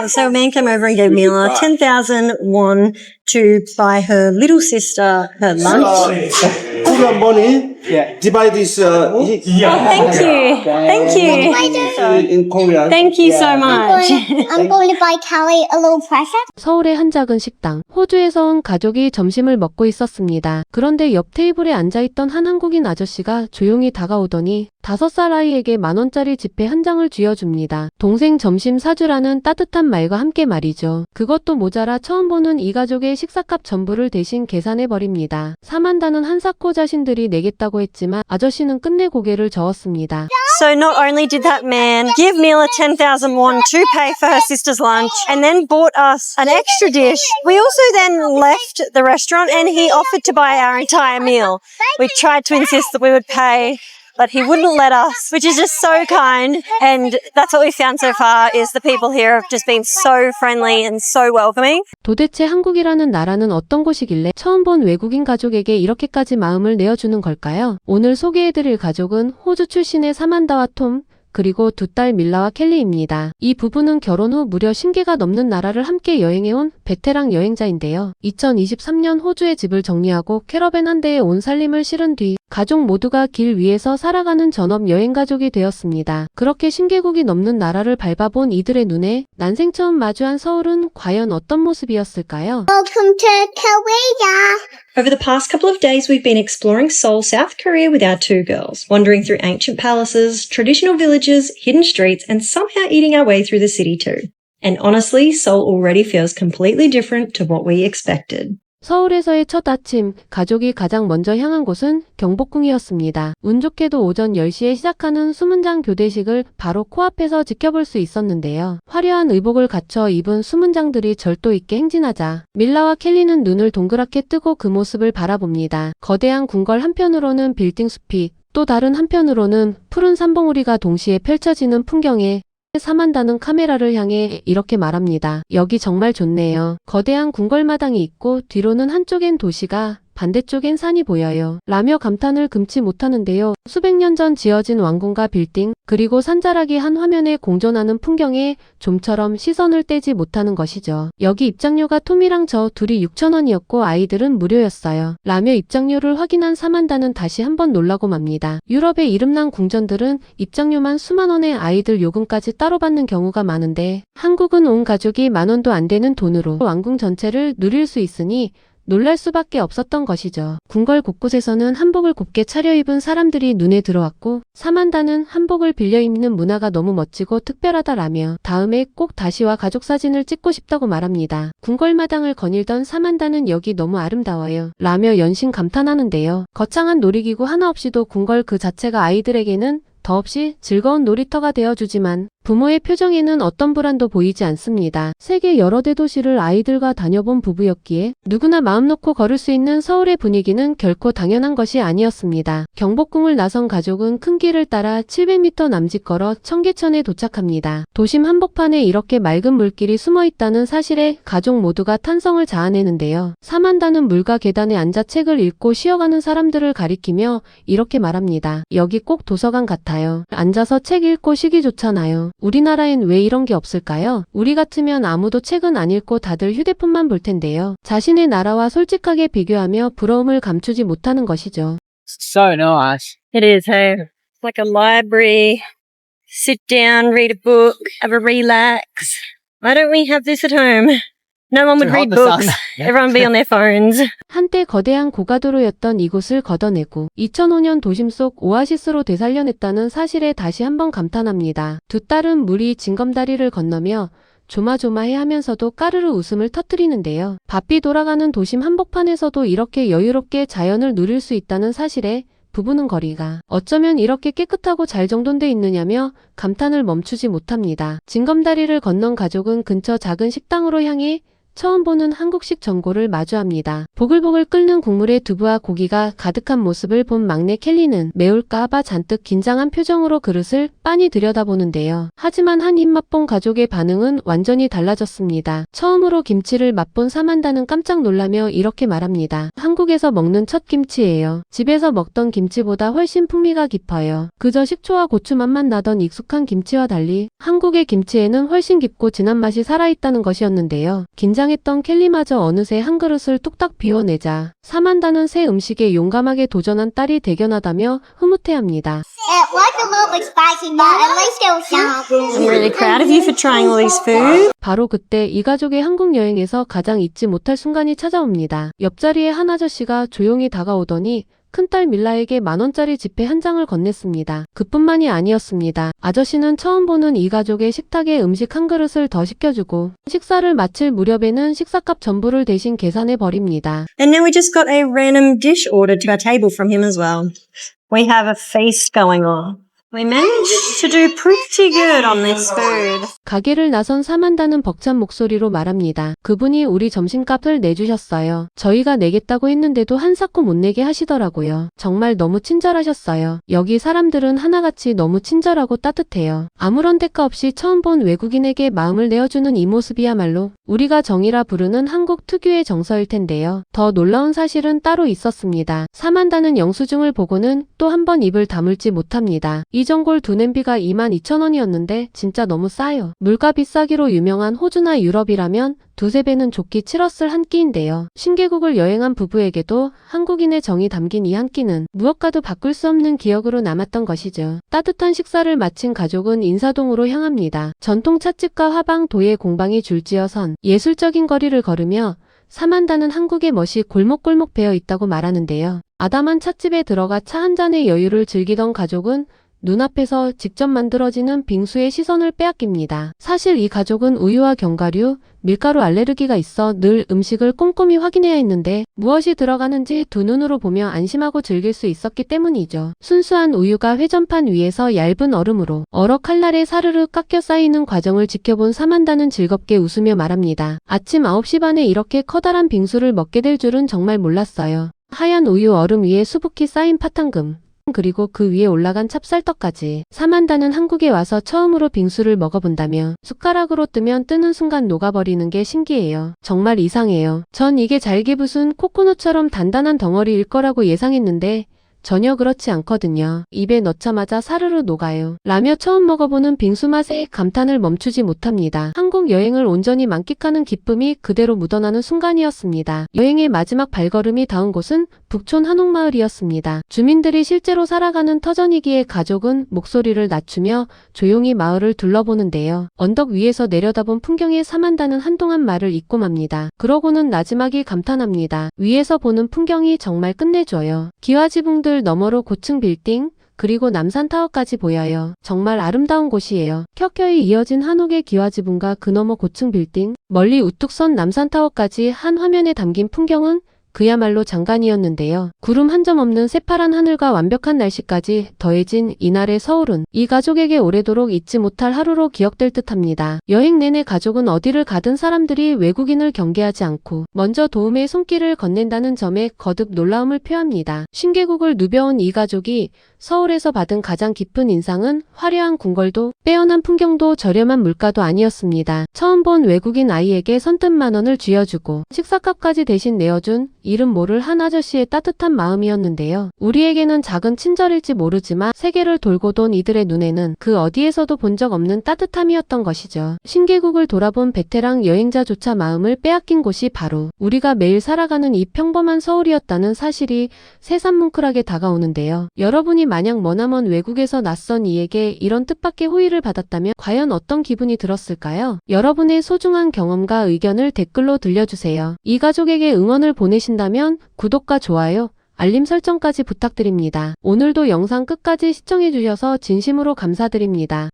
So a man came over and gave Mila 10,000 won to buy her little sister her lunch. Korean money. Divide this. Oh, thank you. Thank you. In Korean. Thank you so much. I'm going to buy Callie a little present. 서울의 한 작은 식당. 호주에서 온 가족이 점심을 먹고 있었습니다. 그런데 옆 테이블에 앉아있던 한 한국인 아저씨가 조용히 다가오더니 5살 아이에게 10,000원짜리 지폐 한 장을 쥐어줍니다. 동생 점심 사주라는 따뜻한 말과 함께 말이죠. 그것도 모자라 처음 보는 이 가족의 식사값 전부를 대신 계산해버립니다. 사만다는 한사코 자신들이 내겠다고 했지만 아저씨는 끝내 고개를 저었습니다. So not only did that man give Mila 10,000 won to pay for her sister's lunch and then bought us an extra dish, we also then left the restaurant and he offered to buy our entire meal. We tried to insist that we would pay, but he wouldn't let us, which is just so kind. And that's what we found so far is the people here have just been so friendly and so welcoming. 도대체 한국이라는 나라는 어떤 곳이길래 처음 본 외국인 가족에게 이렇게까지 마음을 내어주는 걸까요? 오늘 소개해드릴 가족은 호주 출신의 사만다와 톰, 그리고 두 딸 밀라와 켈리입니다. 이 부부는 결혼 후 무려 10개가 넘는 나라를 함께 여행해온 베테랑 여행자인데요. 2023년 호주에 집을 정리하고 캐러밴 한 대에 온 살림을 실은 뒤 가족 모두가 길 위에서 살아가는 전업 여행가족이 되었습니다. 그렇게 10개국이 넘는 나라를 밟아본 이들의 눈에 난생 처음 마주한 서울은 과연 어떤 모습이었을까요? Welcome to Korea. Over the past couple of days, we've been exploring Seoul, South Korea with our two girls, wandering through ancient palaces, traditional villages, hidden streets, and somehow eating our way through the city too. And honestly, Seoul already feels completely different to what we expected. 서울에서의 첫 아침, 가족이 가장 먼저 향한 곳은 경복궁이었습니다. 운 좋게도 오전 10시에 시작하는 수문장 교대식을 바로 코앞에서 지켜볼 수 있었는데요. 화려한 의복을 갖춰 입은 수문장들이 절도 있게 행진하자 밀라와 켈리는 눈을 동그랗게 뜨고 그 모습을 바라봅니다. 거대한 궁궐 한편으로는 빌딩 숲이, 또 다른 한편으로는 푸른 산봉우리가 동시에 펼쳐지는 풍경에 사만다는 카메라를 향해 이렇게 말합니다. 여기 정말 좋네요. 거대한 궁궐마당이 있고 뒤로는 한쪽엔 도시가 반대쪽엔 산이 보여요. 라며 감탄을 금치 못하는데요. 수백 년 전 지어진 왕궁과 빌딩, 그리고 산자락이 한 화면에 공존하는 풍경에 좀처럼 시선을 떼지 못하는 것이죠. 여기 입장료가 톰이랑 저 둘이 6,000원이었고 아이들은 무료였어요. 라며 입장료를 확인한 사만다는 다시 한번 놀라고 맙니다. 유럽의 이름난 궁전들은 입장료만 수만 원에 아이들 요금까지 따로 받는 경우가 많은데 한국은 온 가족이 10,000원도 안 되는 돈으로 왕궁 전체를 누릴 수 있으니 놀랄 수밖에 없었던 것이죠. 궁궐 곳곳에서는 한복을 곱게 차려입은 사람들이 눈에 들어왔고 사만다는 한복을 빌려 입는 문화가 너무 멋지고 특별하다라며 다음에 꼭 다시 와 가족 사진을 찍고 싶다고 말합니다. 궁궐마당을 거닐던 사만다는 여기 너무 아름다워요 라며 연신 감탄하는데요. 거창한 놀이기구 하나 없이도 궁궐 그 자체가 아이들에게는 더없이 즐거운 놀이터가 되어주지만 부모의 표정에는 어떤 불안도 보이지 않습니다. 세계 여러 대도시를 아이들과 다녀본 부부였기에 누구나 마음 놓고 걸을 수 있는 서울의 분위기는 결코 당연한 것이 아니었습니다. 경복궁을 나선 가족은 큰 길을 따라 700m 남짓 걸어 청계천에 도착합니다. 도심 한복판에 이렇게 맑은 물길이 숨어 있다는 사실에 가족 모두가 탄성을 자아내는데요. 사만다는 물과 계단에 앉아 책을 읽고 쉬어가는 사람들을 가리키며 이렇게 말합니다. 여기 꼭 도서관 같아요. 앉아서 책 읽고 쉬기 좋잖아요. 우리나라엔 왜 이런 게 없을까요? 우리 같으면 아무도 책은 안 읽고 다들 휴대폰만 볼 텐데요. 자신의 나라와 솔직하게 비교하며 부러움을 감추지 못하는 것이죠. So nice. It is, hey? It's like a library. Sit down, read a book, have a relax. Why don't we have this at home? No one would Too hot read in the sun. books. Everyone would be on their phones. 한때 거대한 고가도로였던 이곳을 걷어내고 2005년 도심 속 오아시스로 되살려냈다는 사실에 다시 한번 감탄합니다. 두 딸은 물이 징검다리를 건너며 조마조마해 하면서도 까르르 웃음을 터뜨리는데요. 바삐 돌아가는 도심 한복판에서도 이렇게 여유롭게 자연을 누릴 수 있다는 사실에 부부는 거리가 어쩌면 이렇게 깨끗하고 잘 정돈돼 있느냐며 감탄을 멈추지 못합니다. 징검다리를 건넌 가족은 근처 작은 식당으로 향해 처음 보는 한국식 전골을 마주합니다. 보글보글 끓는 국물에 두부와 고기가 가득한 모습을 본 막내 켈리는 매울까 봐 잔뜩 긴장한 표정으로 그릇을 빤히 들여다보는데요. 하지만 한 입 맛본 가족의 반응은 완전히 달라졌습니다. 처음으로 김치를 맛본 사만다는 깜짝 놀라며 이렇게 말합니다. 한국에서 먹는 첫 김치예요. 집에서 먹던 김치보다 훨씬 풍미가 깊어요. 그저 식초와 고추 맛만 나던 익숙한 김치와 달리 한국의 김치에는 훨씬 깊고 진한 맛이 살아있다는 것이었는데요. 긴장했던 켈리마저 어느새 한 그릇을 뚝딱 비워내자 사만다는 새 음식에 용감하게 도전한 딸이 대견하다며 흐뭇해합니다. It was a little bit spicy, but at least it was yum. I'm really proud of you for trying all these food. 바로 그때 이 가족의 한국 여행에서 가장 잊지 못할 순간이 찾아옵니다. 옆자리에 한 아저씨가 조용히 다가오더니 큰딸 밀라에게 10,000원짜리 지폐 한 장을 건넸습니다. 그뿐만이 아니었습니다. 아저씨는 처음 보는 이 가족의 식탁에 음식 한 그릇을 더 시켜주고 식사를 마칠 무렵에는 식사값 전부를 대신 계산해 버립니다. And now we just got a random dish ordered to our table from him as well. We have a feast going on. We managed to do pretty good on this food. 가게를 나선 사만다는 벅찬 목소리로 말합니다. 그분이 우리 점심값을 내주셨어요. 저희가 내겠다고 했는데도 한사코 못 내게 하시더라고요. 정말 너무 친절하셨어요. 여기 사람들은 하나같이 너무 친절하고 따뜻해요. 아무런 대가 없이 처음 본 외국인에게 마음을 내어주는 이 모습이야말로 우리가 정이라 부르는 한국 특유의 정서일 텐데요. 더 놀라운 사실은 따로 있었습니다. 사만다는 영수증을 보고는 또 한 번 입을 다물지 못합니다. 이 전골 두 냄비가 22,000원이었는데 진짜 너무 싸요. 물가 비싸기로 유명한 호주나 유럽이라면 두세 배는 좋기 치렀을 한 끼인데요. 신개국을 여행한 부부에게도 한국인의 정이 담긴 이 한 끼는 무엇과도 바꿀 수 없는 기억으로 남았던 것이죠. 따뜻한 식사를 마친 가족은 인사동으로 향합니다. 전통 찻집과 화방, 도예 공방이 줄지어 선 예술적인 거리를 걸으며 사만다는 한국의 멋이 골목골목 배어 있다고 말하는데요. 아담한 찻집에 들어가 차 한 잔의 여유를 즐기던 가족은 눈앞에서 직접 만들어지는 빙수의 시선을 빼앗깁니다. 사실 이 가족은 우유와 견과류, 밀가루 알레르기가 있어 늘 음식을 꼼꼼히 확인해야 했는데 무엇이 들어가는지 두 눈으로 보며 안심하고 즐길 수 있었기 때문이죠. 순수한 우유가 회전판 위에서 얇은 얼음으로 얼어 칼날에 사르르 깎여 쌓이는 과정을 지켜본 사만다는 즐겁게 웃으며 말합니다. 아침 9시 반에 이렇게 커다란 빙수를 먹게 될 줄은 정말 몰랐어요. 하얀 우유 얼음 위에 수북히 쌓인 파탕금. 그리고 그 위에 올라간 찹쌀떡까지. 사만다는 한국에 와서 처음으로 빙수를 먹어본다며 숟가락으로 뜨면 뜨는 순간 녹아버리는 게 신기해요. 정말 이상해요. 전 이게 잘게 부순 코코넛처럼 단단한 덩어리일 거라고 예상했는데 전혀 그렇지 않거든요. 입에 넣자마자 사르르 녹아요. 라며 처음 먹어보는 빙수 맛에 감탄을 멈추지 못합니다. 한국 여행을 온전히 만끽하는 기쁨이 그대로 묻어나는 순간이었습니다. 여행의 마지막 발걸음이 닿은 곳은 북촌 한옥마을이었습니다. 주민들이 실제로 살아가는 터전이기에 가족은 목소리를 낮추며 조용히 마을을 둘러보는데요. 언덕 위에서 내려다본 풍경에 사만다는 한동안 말을 잇고 맙니다. 그러고는 나지막이 감탄합니다. 위에서 보는 풍경이 정말 끝내줘요. 기와지붕들 너머로 고층 빌딩, 그리고 남산타워까지 보여요. 정말 아름다운 곳이에요. 켜켜이 이어진 한옥의 기와지붕과 그 너머 고층 빌딩, 멀리 우뚝 선 남산타워까지 한 화면에 담긴 풍경은 그야말로 장관이었는데요. 구름 한 점 없는 새파란 하늘과 완벽한 날씨까지 더해진 이날의 서울은 이 가족에게 오래도록 잊지 못할 하루로 기억될 듯합니다. 여행 내내 가족은 어디를 가든 사람들이 외국인을 경계하지 않고 먼저 도움의 손길을 건넨다는 점에 거듭 놀라움을 표합니다. 신개국을 누벼온 이 가족이 서울에서 받은 가장 깊은 인상은 화려한 궁궐도 빼어난 풍경도 저렴한 물가도 아니었습니다. 처음 본 외국인 아이에게 선뜻 10,000원을 쥐어주고 식사값까지 대신 내어준 이름 모를 한 아저씨의 따뜻한 마음이었는데요. 우리에게는 작은 친절일지 모르지만 세계를 돌고 돈 이들의 눈에는 그 어디에서도 본 적 없는 따뜻함이었던 것이죠. 신개국을 돌아본 베테랑 여행자조차 마음을 빼앗긴 곳이 바로 우리가 매일 살아가는 이 평범한 서울이었다는 사실이 새삼뭉클하게 다가오는데요. 여러분이 만약 머나먼 외국에서 낯선 이에게 이런 뜻밖의 호의를 받았다면 과연 어떤 기분이 들었을까요? 여러분의 소중한 경험과 의견을 댓글로 들려주세요. 이 가족에게 응원을 보내신다면 구독과 좋아요, 알림 설정까지 부탁드립니다. 오늘도 영상 끝까지 시청해주셔서 진심으로 감사드립니다.